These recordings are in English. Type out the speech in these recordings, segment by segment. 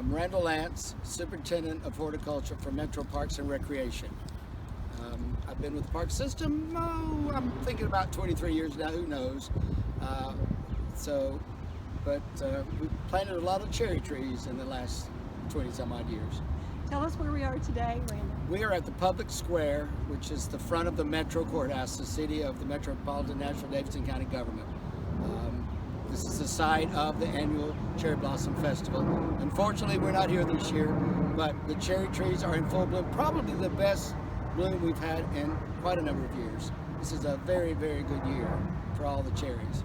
I'm Randall Lantz, Superintendent of Horticulture for Metro Parks and Recreation. I've been with the park system, I'm thinking about 23 years now, who knows. We've planted a lot of cherry trees in the last 20 some odd years. Tell us where we are today, Randall. We are at the public square, which is the front of the Metro Courthouse, the city of the Metropolitan Nashville Davidson County government. This is the site of the annual Cherry Blossom Festival. Unfortunately, we're not here this year, but the cherry trees are in full bloom, probably the best bloom we've had in quite a number of years. This is a very, very good year for all the cherries.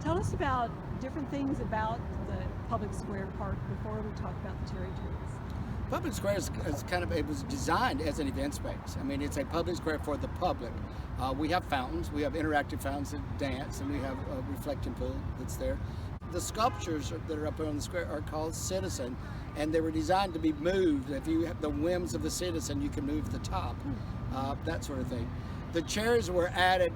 Tell us about different things about the public square park before we talk about the cherry trees. Public Square it was designed as an event space. I mean, it's a public square for the public. We have fountains, we have interactive fountains that dance, and we have a reflecting pool that's there. The sculptures that are up on the square are called Citizen, and they were designed to be moved. If you have the whims of the citizen, you can move the top, that sort of thing. The cherries were added.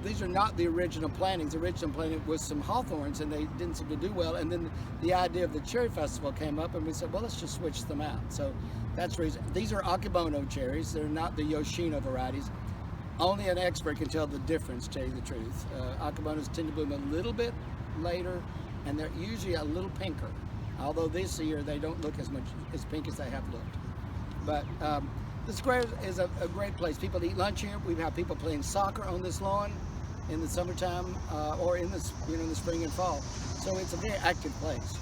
These are not the original plantings. The original planting was some hawthorns, and they didn't seem to do well. And then the idea of the cherry festival came up, and we said, well, let's just switch them out. So that's the reason. These are Akibono cherries. They're not the Yoshino varieties. Only an expert can tell the difference, to tell you the truth. Akibonos tend to bloom a little bit later, and they're usually a little pinker. Although this year they don't look as pink as they have looked. But the square is a great place. People eat lunch here. We have people playing soccer on this lawn in the summertime or in the spring and fall. So it's a very active place.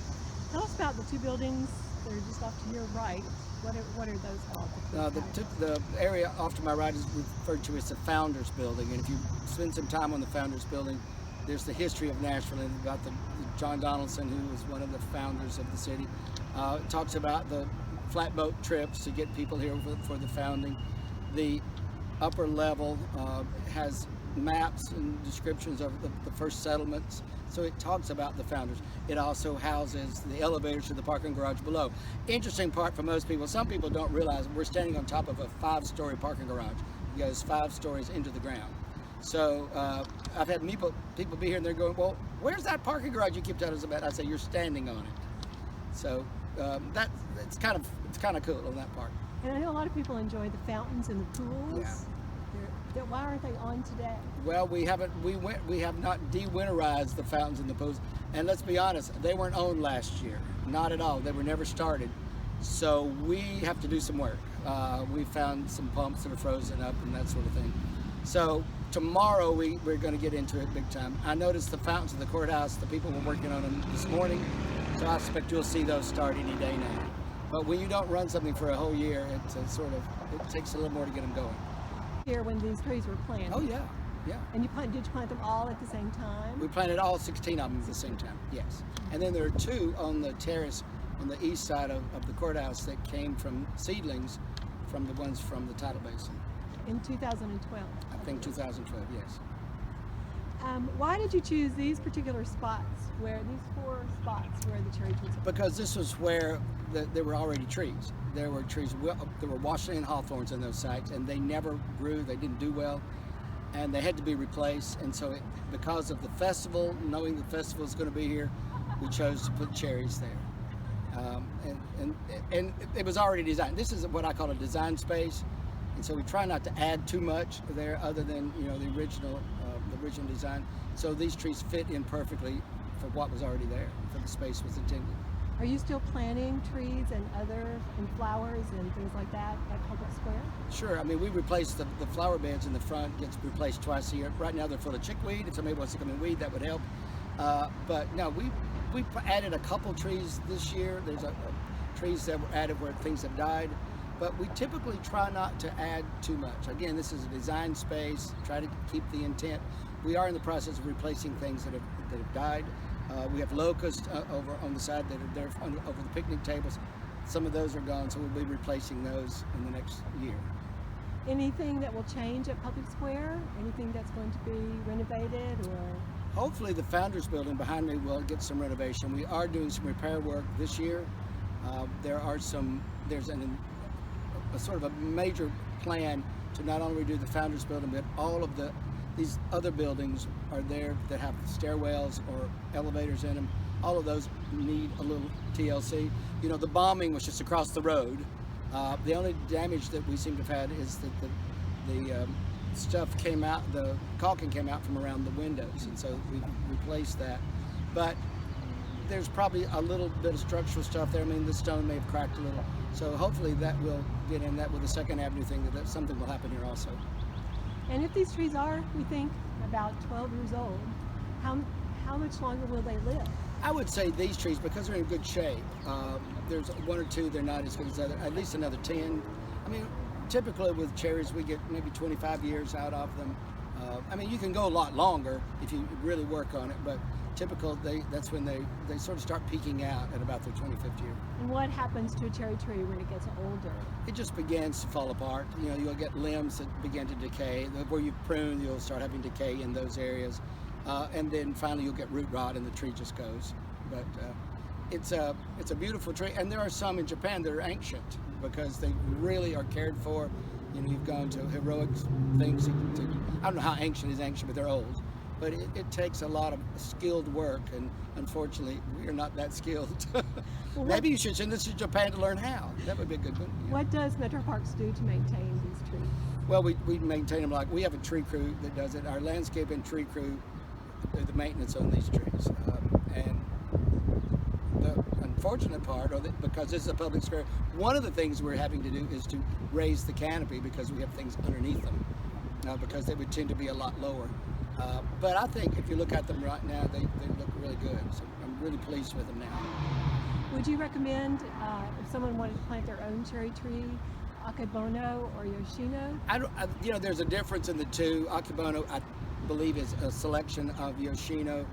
Tell us about the two buildings that are just off to your right. What are those called? The area off to my right is referred to as the Founders Building, and if you spend some time on the Founders Building, there's the history of Nashville and about the John Donaldson, who was one of the founders of the city. It talks about the flatboat trips to get people here for the founding. The upper level has maps and descriptions of the first settlements, so it talks about the founders. It also houses the elevators to the parking garage below. Interesting part for most people, some people don't realize we're standing on top of a 5-story parking garage. It goes 5 stories into the ground. So I've had people be here and they're going, well, where's that parking garage you keep telling us about? I say, you're standing on it. So it's kind of cool on that part. And I know a lot of people enjoy the fountains and the pools. Yeah. Why aren't they on today? Well, we have not de-winterized the fountains and the pools, and let's be honest, they weren't on last year, not at all. They were never started, so we have to do some work. We found some pumps that are frozen up and that sort of thing. So tomorrow we're going to get into it big time. I noticed the fountains of the courthouse, the people were working on them this morning, so I expect you'll see those start any day now. But when you don't run something for a whole year, it takes a little more to get them going. Here when these trees were planted. Oh yeah. And did you plant them all at the same time? We planted all 16 of them at the same time, yes. And then there are 2 on the terrace on the east side of the courthouse that came from seedlings from the ones from the tidal basin. In 2012? I think 2012, yes. Why did you choose these particular spots, these 4 spots where the cherry trees are? Because this was where there were already trees. There were trees, there were Washington hawthorns in those sites, and they never grew, they didn't do well, and they had to be replaced. And so because of the festival, knowing the festival is going to be here, we chose to put cherries there. And it was already designed. This is what I call a design space, and so we try not to add too much there other than the original design. So these trees fit in perfectly for what was already there, for the space was intended. Are you still planting trees and flowers and things like that at Public Square? Sure. I mean, we replace the flower beds in the front, gets replaced twice a year. Right now they're full of chickweed. If somebody wants to come and weed, that would help. But no, we added a couple trees this year. There's trees that were added where things have died. But we typically try not to add too much. Again, this is a design space, try to keep the intent. We are in the process of replacing things that have died. We have locusts over on the side that are there over the picnic tables. Some of those are gone, so we'll be replacing those in the next year. Anything that will change at Public Square? Anything that's going to be renovated or? Hopefully the Founders Building behind me will get some renovation. We are doing some repair work this year. There's a sort of a major plan to not only redo the Founders Building, but all of these other buildings are there that have stairwells or elevators in them. all of those need a little TLC. You know, the bombing was just across the road. The only damage that we seem to have had is that the stuff came out, the caulking came out from around the windows, and so we replaced that. But there's probably a little bit of structural stuff there. I mean, the stone may have cracked a little. So hopefully that will get in. That with the Second Avenue thing, that something will happen here also. And if these trees are, we think, about 12 years old, how much longer will they live? I would say these trees, because they're in good shape, there's one or two they're not as good as other, at least another 10. I mean, typically with cherries we get maybe 25 years out of them. I mean, you can go a lot longer if you really work on it, but typical, that's when they sort of start peaking out at about their 25th year. And what happens to a cherry tree when it gets older? It just begins to fall apart. You know, you'll get limbs that begin to decay. Where you prune, you'll start having decay in those areas. And then finally you'll get root rot and the tree just goes. But it's a beautiful tree. And there are some in Japan that are ancient because they really are cared for. You know, you've gone to heroic things. I don't know how ancient is ancient, but they're old. But it takes a lot of skilled work, and unfortunately, we are not that skilled. Well, maybe you should send this to Japan to learn how. That would be a good one. Yeah. What does Metro Parks do to maintain these trees? Well, we maintain them like we have a tree crew that does it. Our landscape and tree crew do the maintenance on these trees. And the unfortunate part, because this is a public square, one of the things we're having to do is to raise the canopy because we have things underneath them, because they would tend to be a lot lower. But I think if you look at them right now, they look really good. So I'm really pleased with them now. Would you recommend, if someone wanted to plant their own cherry tree, Akibono or Yoshino? You know, there's a difference in the two. Akibono, I believe, is a selection of Yoshino.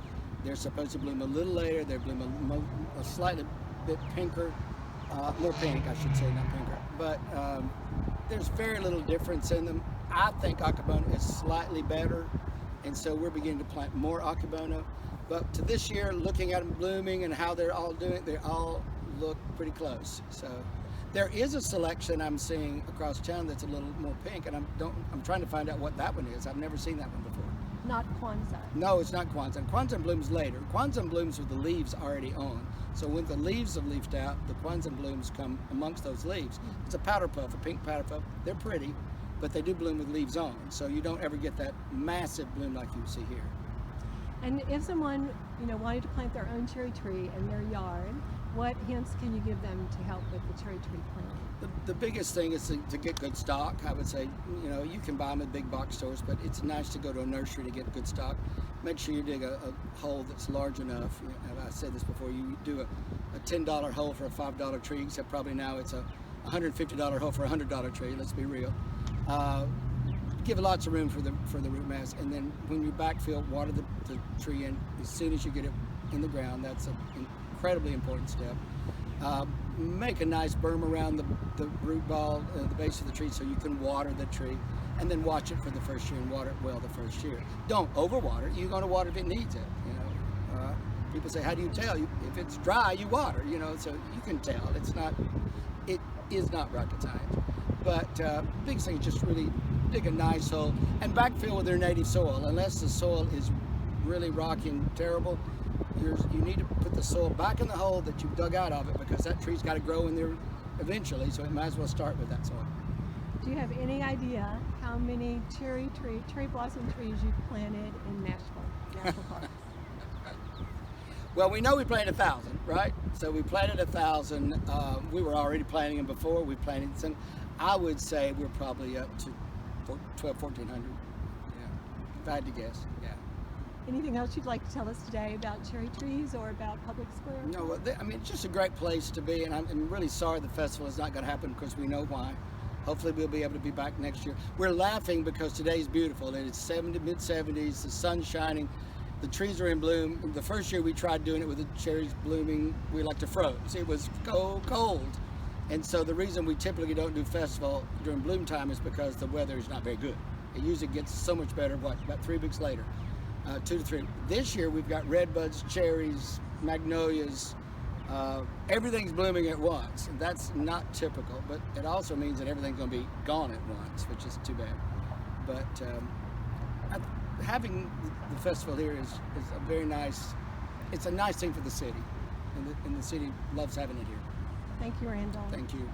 They're supposed to bloom a little later. They bloom a slightly bit pinker, more pink, I should say, not pinker. But there's very little difference in them. I think Akibono is slightly better. And so we're beginning to plant more Akibono. But to this year, looking at them blooming and how they're all doing, they all look pretty close. So there is a selection I'm seeing across town that's a little more pink, and I'm trying to find out what that one is. I've never seen that one before. Not Kwanzaa. No, it's not Kwanzaa. Kwanzaa blooms later. Kwanzaa blooms with the leaves already on. So when the leaves have leafed out, the Kwanzaa blooms come amongst those leaves. It's a powder puff, a pink powder puff. They're pretty, but they do bloom with leaves on, so you don't ever get that massive bloom like you see here. And if someone, wanted to plant their own cherry tree in their yard, what hints can you give them to help with the cherry tree planting? The biggest thing is to get good stock. I would say, you can buy them at big box stores, but it's nice to go to a nursery to get good stock. Make sure you dig a hole that's large enough. I said this before, you do a $10 hole for a $5 tree, except probably now it's a $150 hole for a $100 tree, let's be real. Give lots of room for the root mass, and then when you backfill, water the tree in as soon as you get it in the ground. That's an incredibly important step. Make a nice berm around the root ball, the base of the tree, so you can water the tree, and then watch it for the first year and water it well the first year. Don't overwater it. You're going to water if it needs it. People say, how do you tell? If it's dry, you water. So you can tell. It is not rocket science. But big thing is just really dig a nice hole and backfill with their native soil. Unless the soil is really rocky and terrible, you need to put the soil back in the hole that you've dug out of it, because that tree's got to grow in there eventually, so it might as well start with that soil. Do you have any idea how many cherry blossom trees you've planted in Nashville Park? Well, we know we planted 1,000, right? So we planted 1,000. We were already planting them before. We planted some. I would say we're probably up to 1,400. Yeah, if I had to guess. Yeah. Anything else you'd like to tell us today about cherry trees or about Public Square? No, it's just a great place to be, and I'm really sorry the festival is not going to happen, because we know why. Hopefully we'll be able to be back next year. We're laughing because today's beautiful. It's mid-70s, the sun's shining, the trees are in bloom. The first year we tried doing it with the cherries blooming, we like to froze. It was cold. And so the reason we typically don't do festival during bloom time is because the weather is not very good. It usually gets so much better, about 3 weeks later, 2 to 3. This year we've got redbuds, cherries, magnolias, everything's blooming at once. That's not typical, but it also means that everything's going to be gone at once, which is too bad. But having the festival here is a very nice it's a nice thing for the city, and the city loves having it here. Thank you, Randall. Thank you.